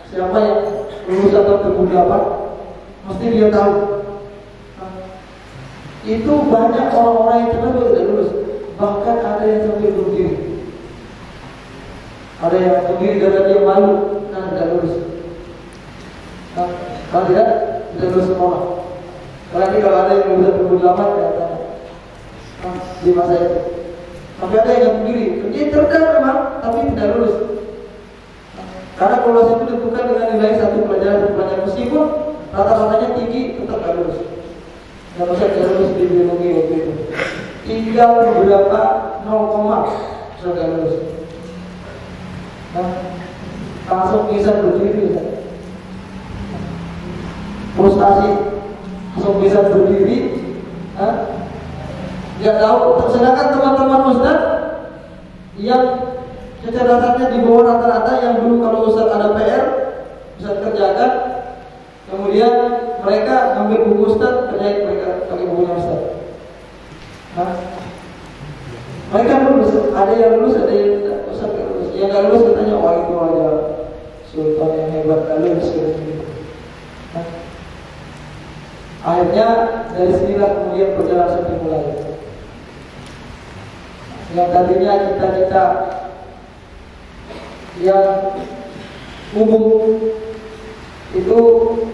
siapa yang lulusan tahun 2008, mesti dia tahu. Itu banyak orang-orang yang terlalu tidak lulus. Bahkan ada yang sampai bunuh diri. Ada yang bunuh diri karena dia malu karena tidak lulus. Kalau tidak lulus sekolah. Nanti kalau ada yang lulus 2008 ya di masa itu. Tapi ada yang sendiri, dia cerdas memang, tapi tidak lulus. Karena lulus itu ditentukan dengan nilai satu pelajaran meskipun rata-ratanya tinggi, tetap tidak lulus. Tidak bisa lulus di biologi waktu itu. Tinggal beberapa 0, sudah lulus. Langsung bisa berdiri, frustasi, langsung bisa berdiri. Nggak tahu. Sedangkan teman-teman Ustaz yang kecerdasannya di bawah rata-rata, yang dulu kalau Ustaz ada PR, Ustaz kerjakan, kemudian mereka ngambil buku Ustaz, kerjain mereka pakai bukunya Ustaz. Mereka lulus, ada yang lulus, ada yang tidak. Ustaz nggak lulus. Yang nggak lulus katanya, wah itu aja sultan yang hebat, nggak lulus gitu. Akhirnya dari sinilah kemudian perjalanan dimulai. Yang tadinya cita-cita yang umum itu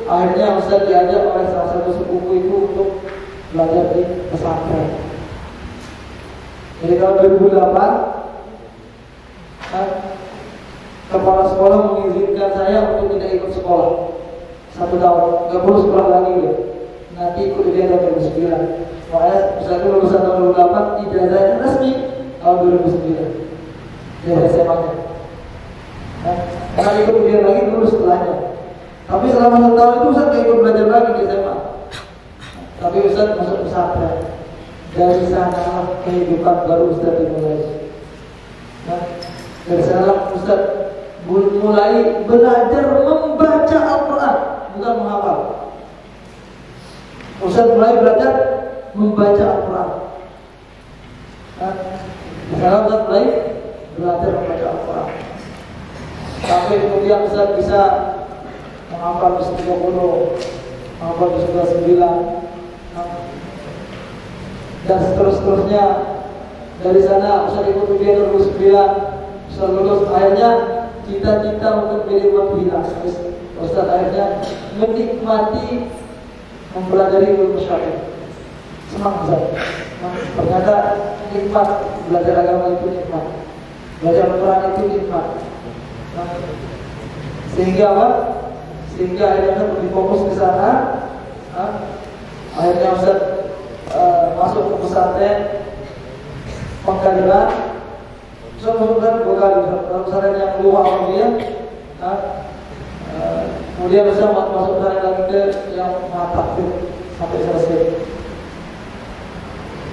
akhirnya Ustaz diajak oleh salah satu sepupu itu untuk belajar di pesantren. Jadi tahun 2008 kepala sekolah mengizinkan saya untuk tidak ikut sekolah 1 tahun, nggak perlu sekolah lagi ya. Nanti ikut dia tahun 2009. Makanya Ustaz itu lulusan tahun 2008, ijazahnya resmi tahun 2009. Ijazah SMA-nya. Karena ikut dia lagi dulu setelahnya. Tapi selama 1 tahun itu Ustaz nggak ikut belajar lagi di SMA. Tapi Ustaz masuk pesantren. Dari sana kehidupan baru Ustaz dimulai. Dari sana Ustaz mulai belajar membaca Al-Quran, bukan menghafal. Ustaz mulai belajar membaca Al-Quran. Di sana Ustaz mulai belajar membaca Al-Quran. Sampai kemudian Ustaz bisa menghafal bis 30, menghafal bis 29, dan seterusnya. Dari sana Ustaz ikut ujian 2009, Ustaz lulus. Akhirnya cita-cita untuk menjadi ulama hilang. Ustaz akhirnya menikmati mempelajari ilmu syar'i. Senang Ustaz. Ternyata nikmat belajar agama itu, nikmat belajar Al-Quran itu nikmat. Sehingga apa? Sehingga akhirnya lebih fokus ke sana. Akhirnya Ustaz masuk ke pesantren Pengkaderan. Ustaz masuk ke pesantren yang luar dia. Kemudian Ustaz masuk pesantren lagi ke yang mata sampai selesai.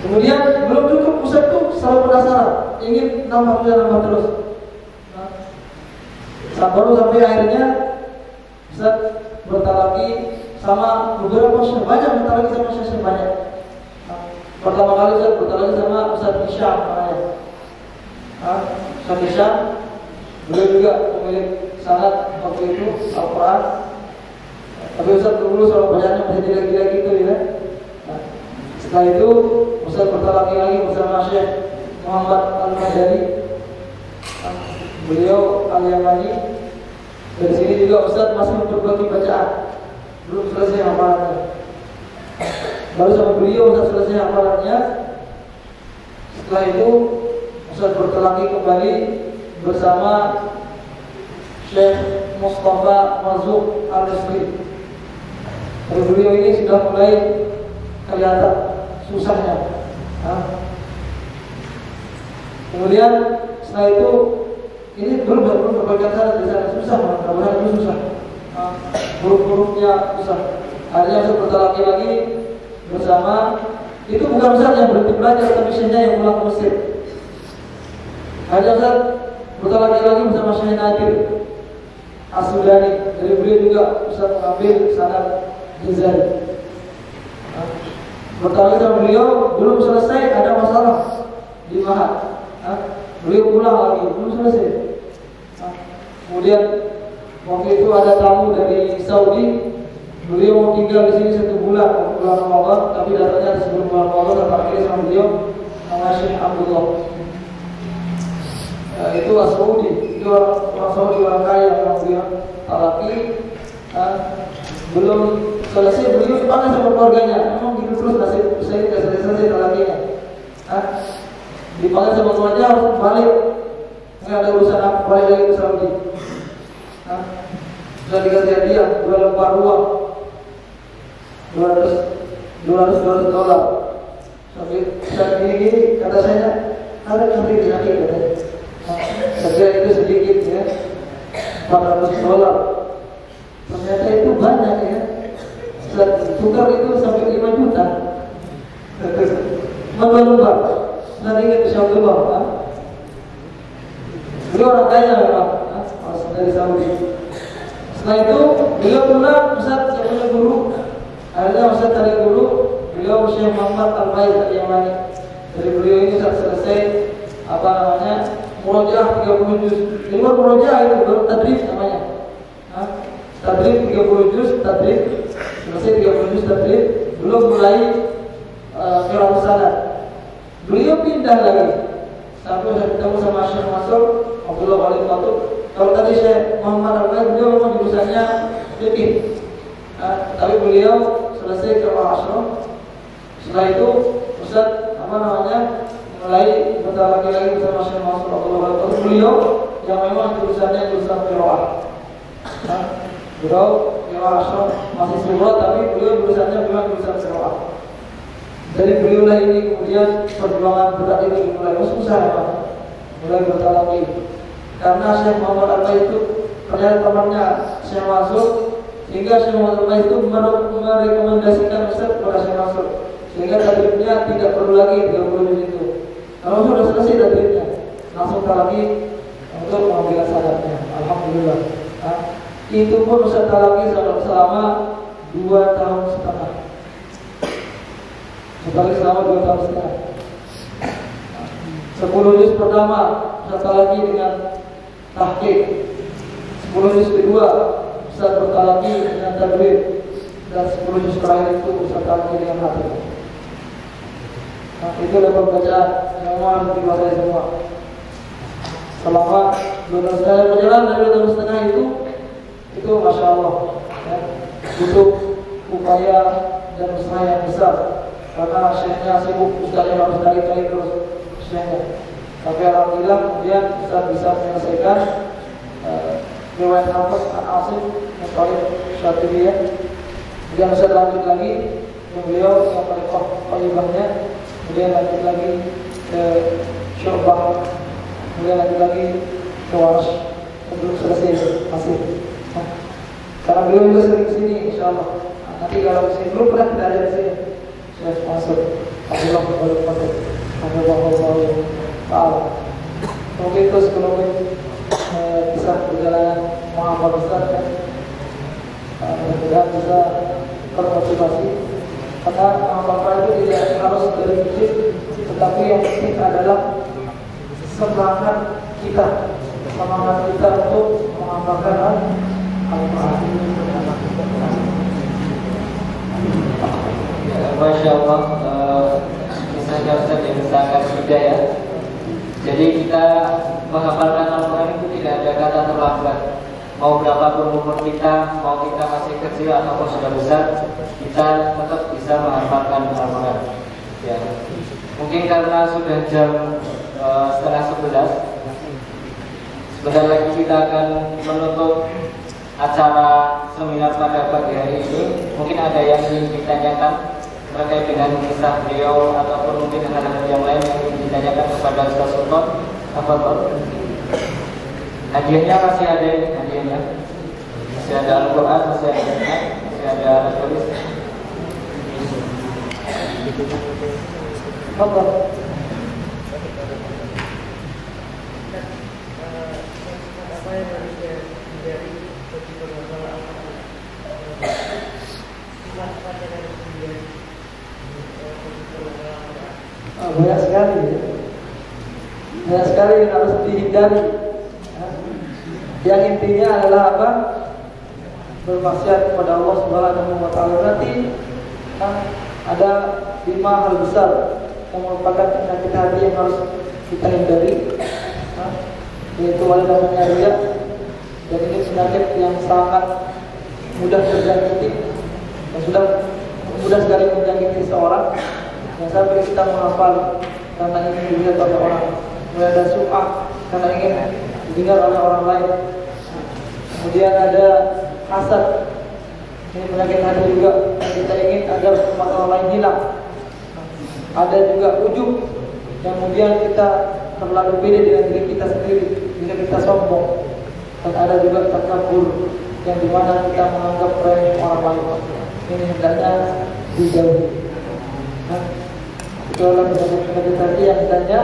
Kemudian belum cukup, Ustaz itu selalu penasaran, ingin nambah terus. Baru sampai akhirnya Ustaz bertalaki sama beberapa syekh, banyak bertalaki sama syekh banyak. Pertama kali Ustaz bertalaki sama Ustaz Hisham namanya. Ustaz Hisham, beliau juga pemilik sanad waktu itu Al-Quran. Tapi Ustaz dulu soal bacanya masih gila-gila gitu ya. Setelah itu Ustaz bertalaki lagi bersama Syekh Muhammad Al-Madani. Beliau Al-Yamani. Dari sini juga Ustaz masih memperbaiki bacaan, belum selesai hafalannya. Baru sama beliau Ustaz selesai hafalannya. Setelah itu Ustaz bertalaki kembali bersama Syekh Mustafa Marzuq Al-Rizqi. Beliau ini sudah mulai kelihatan susahnya. Kemudian setelah itu ini belum berbagian sana di sana susah, kabarnya itu susah. Huruf-hurufnya susah. Akhirnya Ustaz bertalaki lagi bersama, itu bukan Ustaz yang berhenti belajar, tapi Syekhnya yang pulang ke Mesir. Akhirnya Ustaz bertalaki lagi bersama Syekh Nadir As-Sudani. Dari beliau juga Ustaz mengambil sanad Jazari. Bertalaki sama beliau, belum selesai, ada masalah di Mahat. Beliau pulang lagi, belum selesai. Kemudian waktu itu ada tamu dari Saudi. Beliau mau tinggal di sini 1 bulan, bulan Ramadan, tapi datangnya sebelum bulan Ramadan. Akhirnya sama beliau nama Syekh Abdullah. Itu Saudi, itu orang Saudi, orang kaya, orang beliau talaki. belum selesai beliau dipanggil sama keluarganya. Memang gitu terus nasib saya tidak selesai lelakinya. Dipanggil sama keluarganya harus balik. Nggak ada urusan apa, balik lagi ke Saudi. Sudah dikasih hadiah 2 lembar uang $200. Sampai saat gini kata saya ada nanti dinaki katanya. Saya itu sedikit ya, $400. Ternyata itu banyak ya. Tukar itu sampai 5 juta. Lembar. Nanti ingat Insya Allah. Beliau orang kaya memang, dari Saudi. Setelah itu beliau pernah Ustaz yang punya guru. Akhirnya Ustaz dari guru, beliau Syekh Muhammad Al-Bait Al-Yamani. Dari beliau ini saat selesai murojaah 30 juz. Di luar murojaah itu baru tadrib namanya. Tadrib 30 juz, tadrib selesai 30 juz tadrib, belum mulai qiraah sanad. Beliau pindah lagi sampai saya ketemu sama Syekh Mansur Abdullah Walid Fatut. Kalau tadi Syekh Muhammad Al-Bait beliau memang jurusannya fikih. Tapi beliau selesai qiraah asyraf. Setelah itu Ustaz mulai bentar lagi bersama Syekh Mansur Abdullah Walid Fatut. Beliau yang memang jurusannya jurusan qiraah. Beliau qiraah asyraf masih surah, tapi beliau jurusannya memang jurusan qiraah. Dari beliau lah ini kemudian perjuangan berat ini mulai susah ya Pak. Mulai bertalaki. Karena Syekh Muhammad Al-Bait itu ternyata temannya Syekh Mansur, sehingga Syekh Muhammad Al-Bait itu merekomendasikan Ustaz kepada Syekh Mansur, sehingga tadribnya tidak perlu lagi 30 menit itu. Kalau sudah selesai tadribnya, langsung talaki untuk mengambil sanadnya. Alhamdulillah. Itu pun Ustaz talaki selama 2 tahun setengah. Sekali selama 2 tahun setengah. 10 juz pertama Ustaz talaki dengan tahqiq. 10 juz kedua Ustaz bertalaki dengan tadrib, dan 10 juz terakhir itu Ustaz talaki dengan hati. Itu adalah bacaan yang harus dikuasai semua. Selama 2 tahun setengah berjalan dari 2 tahun setengah itu Masya Allah ya, butuh upaya dan usaha yang besar. Karena syekhnya sibuk, ustaznya harus cari terus syekhnya. Tapi alhamdulillah kemudian Ustaz bisa menyelesaikan riwayat Hafiz An-Asim Mustalim Syatibiyah. Kemudian Ustaz lanjut lagi ke beliau yang paling qayyibahnya. Kemudian lanjut lagi ke Syu'bah. Kemudian lanjut lagi ke Warsh. Belum selesai masih. Karena beliau juga sering kesini insyaallah. Nanti kalau kesini belum pernah kita ada di sini. Syekh Mansur Abdullah Walid Fatut Ta'ala. Mungkin itu sebelum kisah perjalanan menghafal Ustaz ya. Mudah-mudahan bisa termotivasi. Karena menghafal itu tidak harus dari fisik, tetapi yang penting adalah semangat kita untuk menghafalkan Al-Quran. Masya Allah, kisahnya Ustaz yang sangat mudah ya. Jadi kita menghafalkan Al-Quran itu tidak ada kata terlambat. Mau berapapun umur kita, mau kita masih kecil ataupun sudah besar, kita tetap bisa menghafalkan Al-Quran ya. Mungkin karena sudah jam 10:30, sebentar lagi kita akan menutup acara seminar pada pagi hari ini. Mungkin ada yang ingin ditanyakan terkait dengan kisah beliau ataupun mungkin hal-hal yang lain yang ingin ditanyakan kepada Ustaz Sultan. Apa hadiahnya masih ada ini, hadiahnya masih ada Al-Quran, masih ada tulis. Apa? Banyak sekali ya. Banyak sekali yang harus dihindari. Yang intinya adalah apa? Bermaksiat kepada Allah Subhanahu wa Ta'ala. Nanti ada 5 hal besar yang merupakan penyakit hati yang harus kita hindari, yaitu ada namanya riya. Dan ini penyakit yang sangat mudah terjangkiti, yang sudah mudah sekali menjangkiti seorang, yang sampai kita menghafal karena ingin dilihat oleh orang, kemudian ada sum'ah karena ingin didengar oleh orang lain, kemudian ada hasad, ini penyakit hati juga, yang kita ingin agar mata orang lain hilang. Ada juga ujub, yang kemudian kita terlalu pede dengan diri kita sendiri, jika kita sombong. Dan ada juga takabur, yang dimana kita menganggap remeh orang lain. Ini hendaknya dijauhi. Itu adalah penyakit hati yang hendaknya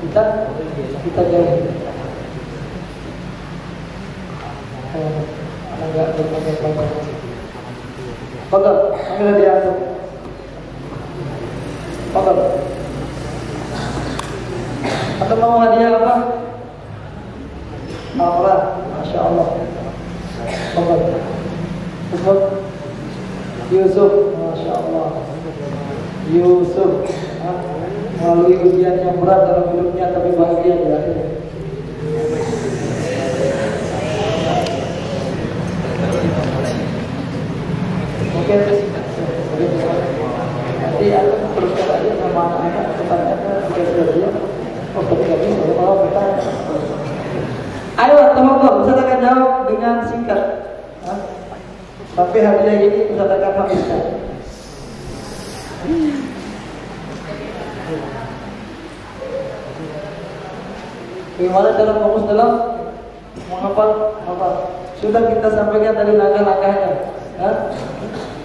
kita jauhi. Enggak berbanyak. Betul, ambil dia tuh. Betul. Atau mau hadiah apa? Allah, Masya Allah. Betul. Betul. Yusuf, Masya Allah. Yusuf melalui ujian yang berat dalam hidupnya, tapi bahagia di akhirnya. Mungkin nanti aku teruskan aja sama anak-anak pertanyaannya sudah dia. Oh, ketika ini kalau bertanya. Ayo teman-teman, Ustaz akan jawab dengan singkat. Tapi hadiah ini Ustaz akan habiskan. Bagaimana dalam fokus dalam menghafal apa? Sudah kita sampaikan tadi langkah-langkahnya.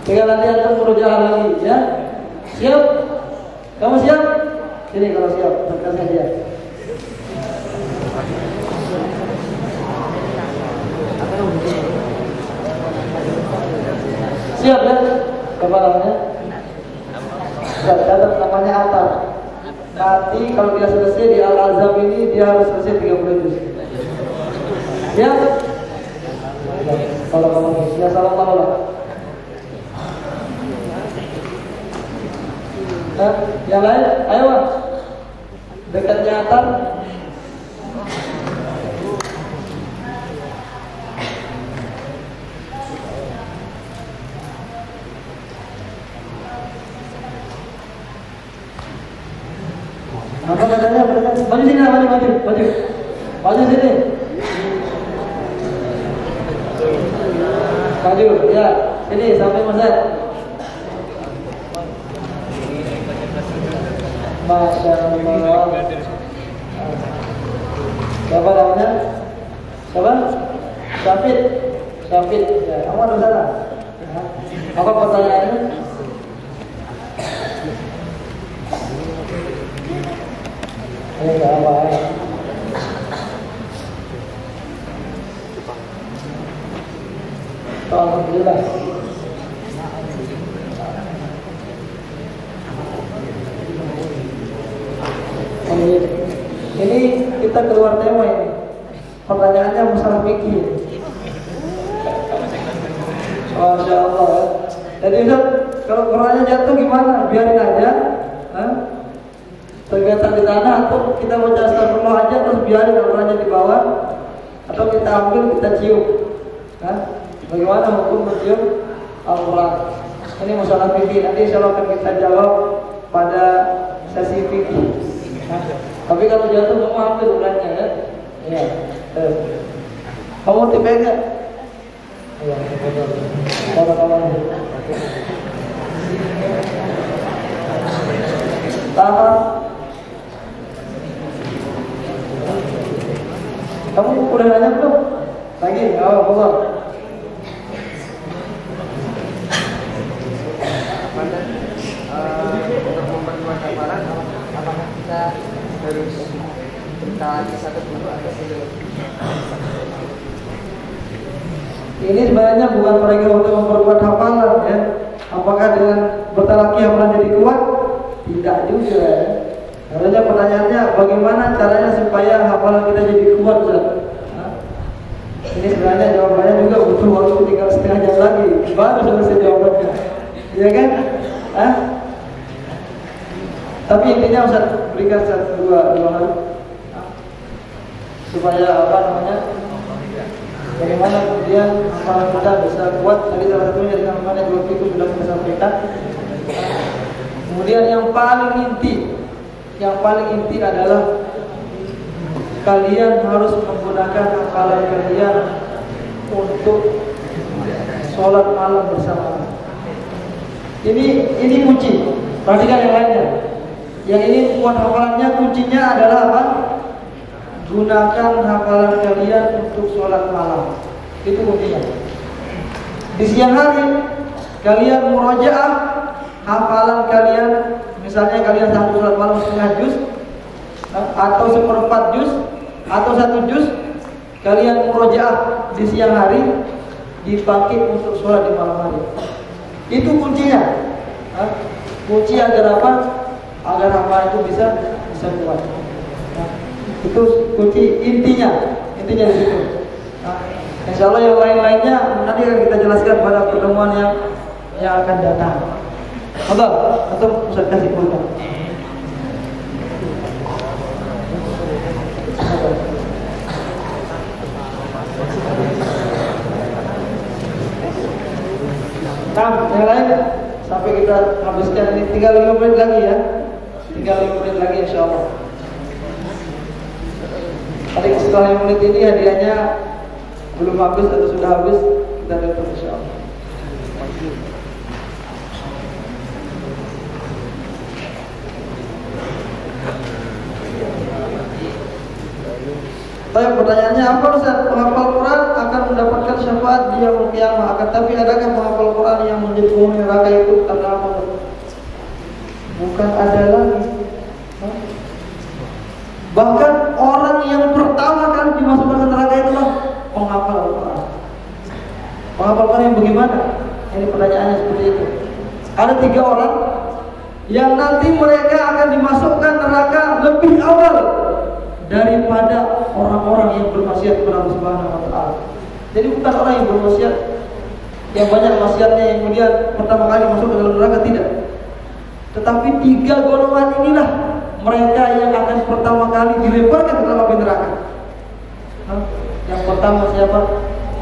Tinggal nanti antum berusaha lagi, ya. Siap? Kamu siap? Sini kalau siap, terkasih dia. Siap ya? Kepalanya. Catat namanya Atar. Nanti kalau dia selesai di Al-Azhar ini dia harus selesai 30 juz. Ya? Kalau kamu ya salam Allah. Yang lain, ayo Mas. Dekatnya Atar. Apa katanya? Maju sini, maju sini. Maju, ya. Sini sampai Mas. Masya Allah. Siapa namanya? Siapa? Syafid. Ya, kamu ada sana. Apa pertanyaannya? Ini apa? Alhamdulillah. Ini kita keluar tema ini. Pertanyaannya masalah fikih. Masya Allah. Jadi Ustaz, kalau Qurannya jatuh gimana? Biarin aja. Tergeletak di tanah, atau kita baca astagfirullah aja terus biarin Qurannya di bawah, atau kita ambil kita cium. Bagaimana hukum mencium Al-Quran? Ini masalah fikih. Nanti insyaallah akan kita jawab pada sesi fikih. Tapi kalau jatuh kamu ambil Qurannya ya. Iya. Kamu dipegang. Iya, kawan-kawan. Tahan. Kamu udah nanya belum? Lagi? Allah. Untuk memperkuat hafalan, apakah kita harus bertahan satu dulu atau tidak? Ini sebenarnya bukan mereka untuk memperkuat hafalan ya. Apakah dengan bertalaki hafalan jadi kuat? Tidak juga ya. Karena pertanyaannya bagaimana caranya supaya hafalan kita jadi kuat Ustaz? Ini sebenarnya jawabannya juga butuh waktu tinggal setengah jam lagi baru selesai jawabannya. Iya kan? Tapi intinya Ustaz berikan dua hal supaya apa namanya Bagaimana kemudian hafalan kita bisa kuat? Tadi salah satunya dengan mana dua itu sudah kita sampaikan. Kemudian yang paling inti adalah kalian harus menggunakan hafalan kalian untuk sholat malam bersama. Ini kunci. Perhatikan yang lainnya. Yang ini buat hafalannya, kuncinya adalah apa? Gunakan hafalan kalian untuk sholat malam. Itu kuncinya. Di siang hari kalian murojaah hafalan kalian. Misalnya kalian satu sholat malam setengah juz, atau seperempat juz, atau 1 juz, kalian murojaah di siang hari, dipakai untuk sholat di malam hari. Itu kuncinya. Kunci agar apa? Agar hafalan itu bisa kuat. Itu kunci intinya di situ. Insya Allah yang lain-lainnya nanti akan kita jelaskan pada pertemuan yang akan datang. Atau Ustaz kasih pulpen. Yang lain sampai kita habiskan ini tinggal 5 menit lagi ya. Tinggal 5 menit lagi insya Allah. Tadi setelah 5 menit ini hadiahnya belum habis atau sudah habis, kita tutup insya Allah. Pertanyaannya apa Ustaz? Menghafal Quran akan mendapatkan syafaat di yaumul qiyamah. Akan tapi adakah menghafal Quran yang menjadi penghuni neraka itu karena apa? Bukan ada lagi. Bahkan orang yang pertama kali dimasukkan ke neraka itulah penghafal Al-Quran. Penghafal Quran yang bagaimana? Ini pertanyaannya seperti itu. Ada 3 orang yang nanti mereka akan dimasukkan neraka lebih awal daripada orang-orang yang bermaksiat kepada Allah Subhanahu wa taala. Jadi bukan orang yang bermaksiat yang banyak maksiatnya yang kemudian pertama kali masuk ke dalam neraka, tidak. Tetapi 3 golongan inilah mereka yang akan pertama kali dilemparkan ke dalam api neraka. Yang pertama siapa?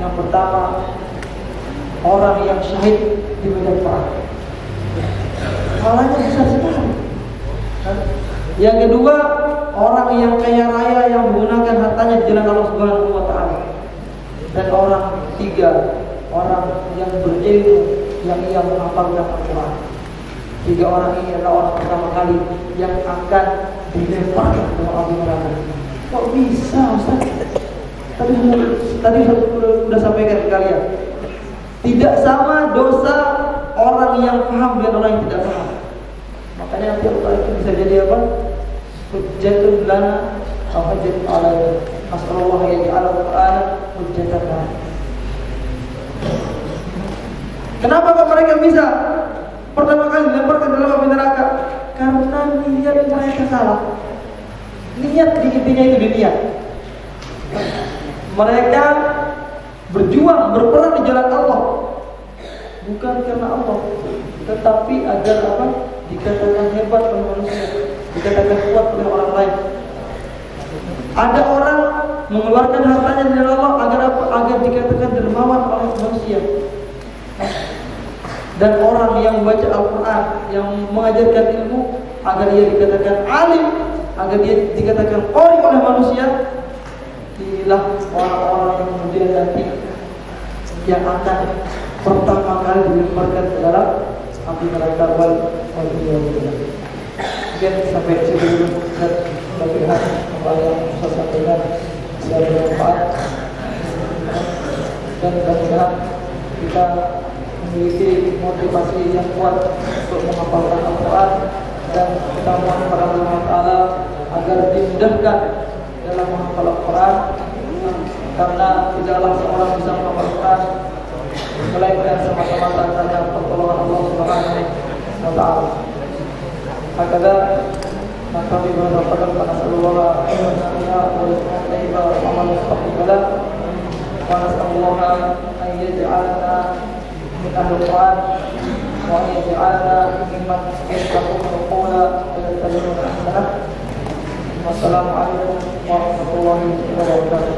Yang pertama orang yang syahid di medan perang. Malahnya besar sekali. Yang kedua, orang yang kaya raya yang menggunakan hartanya di jalan Allah Subhanahu wa taala. Dan orang ketiga, orang yang berilmu yang ia menghafalkan Al-Quran. 3 orang ini adalah orang pertama kali yang akan dilemparkan ke dalam api neraka. Kok bisa Ustaz? Tadi sudah sampaikan ke kalian. Tidak sama dosa orang yang paham dengan orang yang tidak paham. Makanya nanti Allah itu bisa jadi apa? Hujjatun lana atau hujjatun alaina. Nasallallahu yaj'al al-Qur'ana hujjatan lana. Kenapa kok mereka bisa pertama kali dilemparkan dalam api neraka? Karena niat mereka salah. Niat di intinya itu niat. Mereka berjuang, berperang di jalan Allah bukan karena Allah, tetapi agar apa? Dikatakan hebat oleh manusia, dikatakan kuat oleh orang lain. Ada orang mengeluarkan hartanya dari Allah agar apa? Agar dikatakan dermawan oleh manusia. Dan orang yang membaca Al-Quran, yang mengajarkan ilmu, agar dia dikatakan alim, agar dia dikatakan qari oleh manusia. Inilah orang-orang yang kemudian nanti yang akan pertama kali dilemparkan ke dalam api neraka wal waliyah. Mungkin sampai di sini dulu dan bagaimana apa yang saya sampaikan secara bermanfaat dan mudah-mudahan kita memiliki motivasi yang kuat untuk menghafalkan Al-Quran dan kita mohon kepada Allah Taala agar dimudahkan dalam menghafal Al-Quran, karena tidaklah seorang bisa menghafal Al-Quran melainkan semata-mata karena pertolongan Allah Subhanahu wa taala. Hakada nakami berdoa kepada Allah wa nas'alullah an yaj'alna min ahli Al-Quran wa an yaj'alna mimman yastaqimuna al-qawla wa yattabi'una ahsanah. Wassalamualaikum warahmatullahi wabarakatuh.